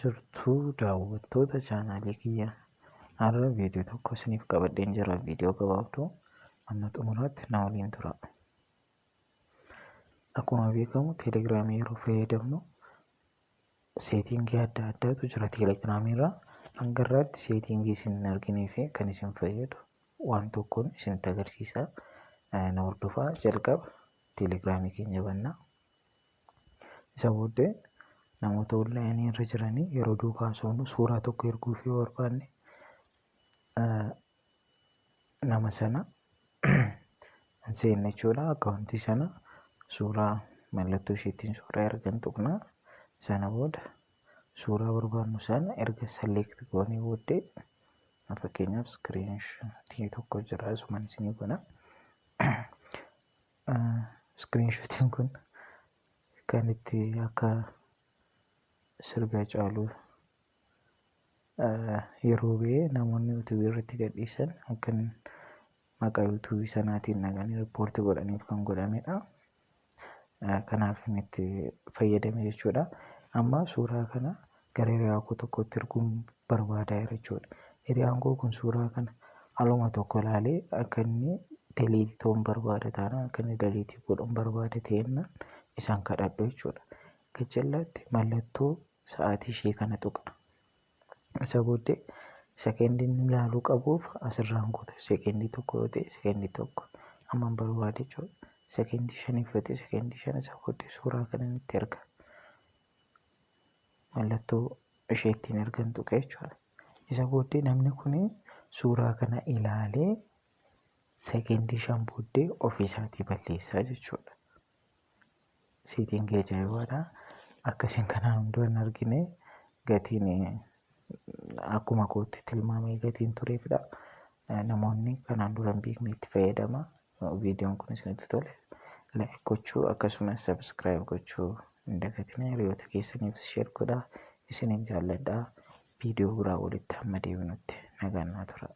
jirtu daawwattoota chaanaalii kiyya. Har'a viidiyoo tokko isiniif qabadheen jira. Viidiyoo gabaabduu amma xumuraatti na waliin tura. Akkuma beekamu teelegiraamii yeroo fayyadamnu seetiingii adda addaatu jira teelegiraamii irra. Hanga irraatti seetiingii isin hin arginee fi kan isin fayyadu waan tokkoon isinitti agarsiisa. Na hordofaa. Jalqaba teelegiraamii keenya bannaa. Isa booddee namoota onlaayinii irra jiranii yeroo duukaa soonu suuraa tokko erguu fi barbaanne nama sana seenne jechuudha. Akkaawuntii sana suuraa mallattoo isheettiin suuraa ergan tuqna. Sana booda suuraa barbaannu sana erga select goonee booddee fakkeenyaaf screenshot tokko jira asumaan isinii godha. Screenshotiin kun kan itti akka sirba caalu yeroo ba'ee namoonni YouTube irratti gadhiisan akka maqaa YouTube sanaatiin naqanii riippoortii godhaniif kan godhamedha. Kanaaf inni itti fayyadame jechuudha. Amma suuraa kana gara hiriyaa koo tokkotti erguun barbaadaa jechuudha. Hiriyaan koo kun suuraa kana aluma tokko ilaalee akka inni deleetii ta'uun barbaada taanaan akka inni deleetii godhuun barbaada ta'ennaan isaan kadhadhu jechuudha. Gajjallaatti mallattoo sa'aatii ishee kana tuqna. Isa booddee sekeendii inni ilaaluu qabuuf asirraan kuta. Sekeendii tokko yoo ta'e sekeendii tokko amman barbaade jechuudha. Sekeendii 5 fudhatee sekeendii 5 isa booddee suuraa kana itti erga. Mallattoo isheettiin ergan tuqa jechuudha. Isa booddee namni kun suuraa kana ilaalee sekeendii 5 booddee ofiisaatii balleessaa jechuudha. Seetiingii ajaa'ibaadha. Akkasiin kanaan hunduu hin argine gatiin akkuma kootti tilmaamee gatiin tureefidha. Namoonni kanaan dura hin beekne itti fayyadama. Viidiyoon kun isinitti tole like gochuu akkasumas subscribe gochuu hin dagatinaa. Hiriyoota keessaniif share godhaa. Isiniin jaalladhaa. Viidiyoo biraa walitti hamma deebinutti nagaan naa tura.